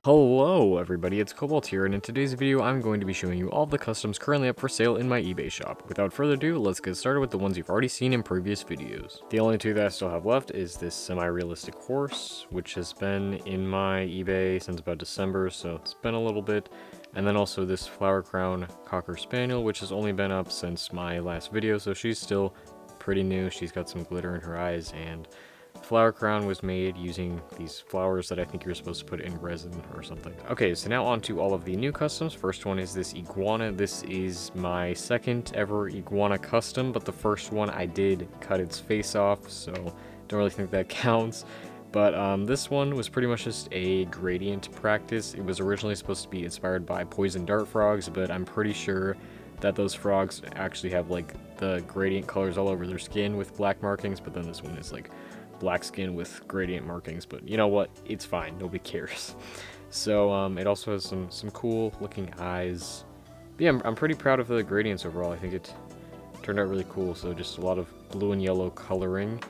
Hello everybody, it's Cobalt here, and in today's video I'm going to be showing you all the customs currently up for sale in my eBay shop. Without further ado, let's get started with the ones you've already seen in previous videos. The only two that I still have left is this semi-realistic horse, which has been in my eBay since about December, so it's been a little bit. And then also this flower crown cocker spaniel, which has only been up since my last video, so she's still pretty new. She's got some glitter in her eyes, and flower crown was made using these flowers that I think you're supposed to put in resin or something. Okay, so now on to all of the new customs. First one is this iguana. This is my second ever iguana custom, but the first one I did cut its face off, so don't really think that counts. But this one was pretty much just a gradient practice. It was originally supposed to be inspired by poison dart frogs, but I'm pretty sure that those frogs actually have like the gradient colors all over their skin with black markings, but then this one is like black skin with gradient markings. But you know what, it's fine, nobody cares. So it also has some cool looking eyes. But yeah, I'm pretty proud of the gradients overall. I think it turned out really cool. So just a lot of blue and yellow coloring,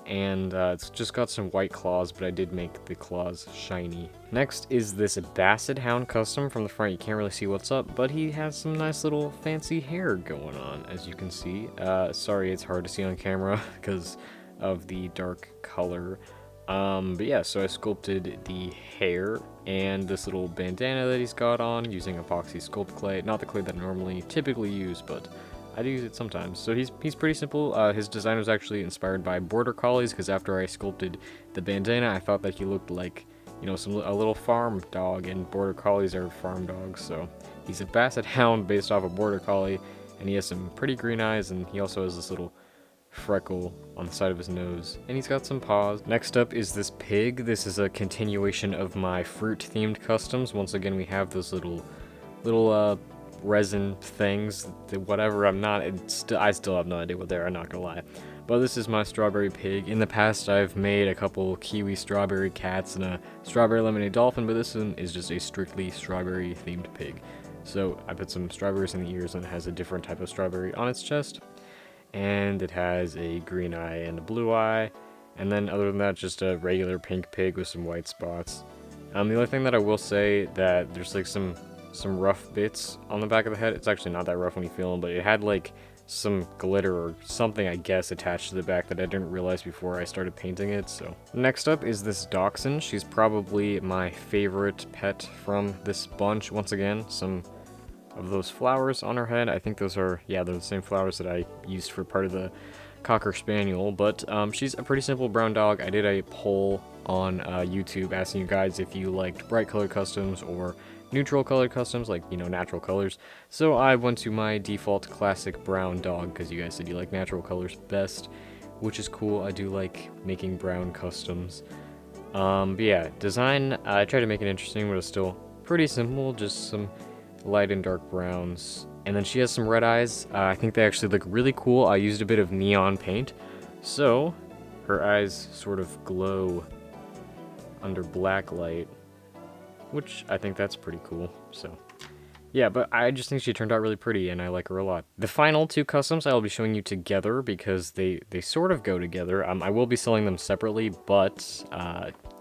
and it's just got some white claws, but I did make the claws shiny. Next is this Basset Hound custom. From the front you can't really see what's up, but he has some nice little fancy hair going on, as you can see. Sorry it's hard to see on camera because of the dark color. But yeah, so I sculpted the hair and this little bandana that he's got on using epoxy sculpt clay. Not the clay that I normally typically use, but I do use it sometimes. So he's pretty simple. His design was actually inspired by border collies, because after I sculpted the bandana, I thought that he looked like, you know, a little farm dog, and border collies are farm dogs. So he's a Basset Hound based off a border collie, and he has some pretty green eyes, and he also has this little freckle on the side of his nose, and he's got some paws. Next up is this pig. This is a continuation of my fruit themed customs. Once again, we have those little resin things, whatever. I still have no idea what they are, I'm not gonna lie. But this is my strawberry pig. In the past I've made a couple kiwi strawberry cats and a strawberry lemonade dolphin, but this one is just a strictly strawberry themed pig. So I put some strawberries in the ears, and it has a different type of strawberry on its chest. And it has a green eye and a blue eye, and then other than that, just a regular pink pig with some white spots. The only thing that I will say, that there's like some rough bits on the back of the head. It's actually not that rough when you feel them, but it had like some glitter or something, I guess, attached to the back that I didn't realize before I started painting it. So next up is this Dachshund. She's probably my favorite pet from this bunch. Once again, some of those flowers on her head. I think those are, yeah, they're the same flowers that I used for part of the cocker spaniel. But she's a pretty simple brown dog. I did a poll on YouTube asking you guys if you liked bright colored customs or neutral colored customs, like, you know, natural colors. So I went to my default classic brown dog, because you guys said you like natural colors best, which is cool. I do like making brown customs. But yeah, design, I tried to make it interesting, but it's still pretty simple, just some light and dark browns. And then she has some red eyes. I think they actually look really cool. I used a bit of neon paint, so her eyes sort of glow under black light, which I think that's pretty cool. So yeah, but I just think she turned out really pretty, and I like her a lot. The final two customs I'll be showing you together, because they sort of go together. I will be selling them separately, but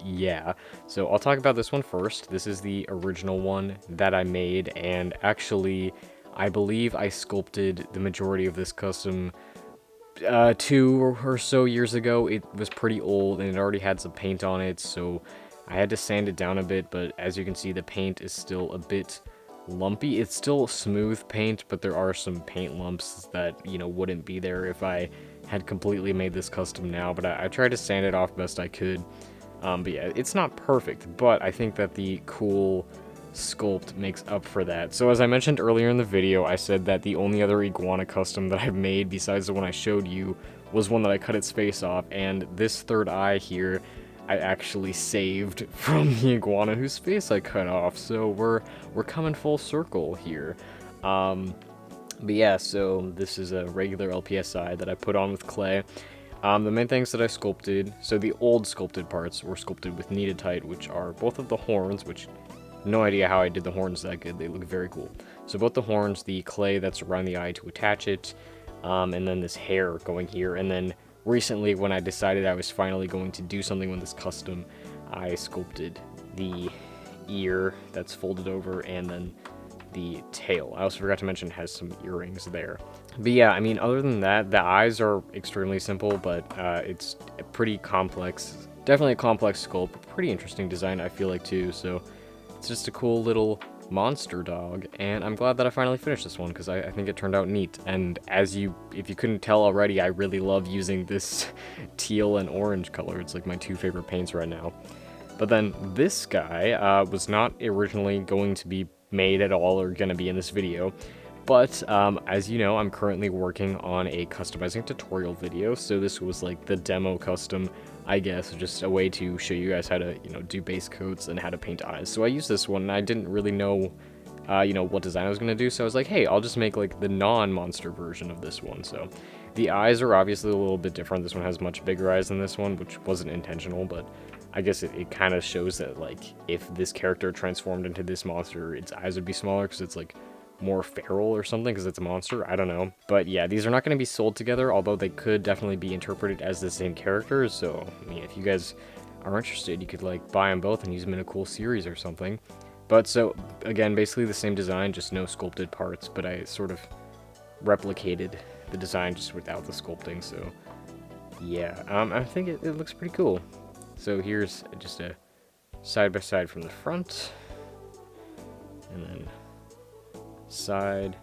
yeah. So I'll talk about this one first. This is the original one that I made, and actually I believe I sculpted the majority of this custom 2 or so years ago. It was pretty old, and it already had some paint on it, so I had to sand it down a bit. But as you can see, the paint is still a bit lumpy. It's still smooth paint, but there are some paint lumps that, you know, wouldn't be there if I had completely made this custom now. But I tried to sand it off best I could. But yeah, it's not perfect, but I think that the cool sculpt makes up for that. So as I mentioned earlier in the video, I said that the only other iguana custom that I've made besides the one I showed you was one that I cut its face off, and this third eye here I actually saved from the iguana whose face I cut off. So we're coming full circle here. But yeah, so this is a regular LPS eye that I put on with clay. The main things that I sculpted, so the old sculpted parts were sculpted with Kneaded-Tite, which are both of the horns, which, no idea how I did the horns that good, they look very cool. So both the horns, the clay that's around the eye to attach it, and then this hair going here, and then recently when I decided I was finally going to do something with this custom, I sculpted the ear that's folded over, and then the tail. I also forgot to mention it has some earrings there. But yeah, I mean, other than that, the eyes are extremely simple, but it's a pretty complex, definitely a complex sculpt, pretty interesting design, I feel like, too. So it's just a cool little monster dog, and I'm glad that I finally finished this one, because I think it turned out neat. And if you couldn't tell already, I really love using this teal and orange color. It's like my two favorite paints right now. But then this guy was not originally going to be made at all or going to be in this video. But as you know, I'm currently working on a customizing tutorial video, so this was like the demo custom, I guess, just a way to show you guys how to, do base coats and how to paint eyes. So I used this one, and I didn't really know, what design I was going to do, so I was like, hey, I'll just make like the non-monster version of this one. So the eyes are obviously a little bit different. This one has much bigger eyes than this one, which wasn't intentional, but I guess it kind of shows that, like, if this character transformed into this monster, its eyes would be smaller because it's like more feral or something because it's a monster. I don't know. But yeah, these are not going to be sold together, although they could definitely be interpreted as the same characters. So, I mean, if you guys are interested, you could like buy them both and use them in a cool series or something. But so, again, basically the same design, just no sculpted parts, but I sort of replicated the design just without the sculpting. So yeah, I think it looks pretty cool. So here's just a side-by-side from the front, and then side,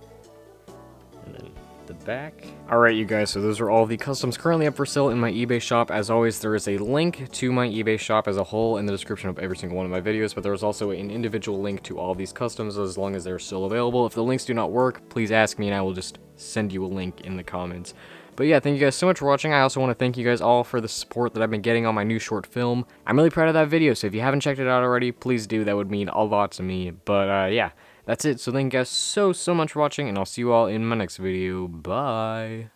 and then the back. Alright, you guys, so those are all the customs currently up for sale in my eBay shop. As always, there is a link to my eBay shop as a whole in the description of every single one of my videos, but there is also an individual link to all these customs as long as they're still available. If the links do not work, please ask me and I will just send you a link in the comments. But yeah, thank you guys so much for watching. I also want to thank you guys all for the support that I've been getting on my new short film. I'm really proud of that video, so if you haven't checked it out already, please do. That would mean a lot to me. But yeah, that's it. So thank you guys so much for watching, and I'll see you all in my next video. Bye.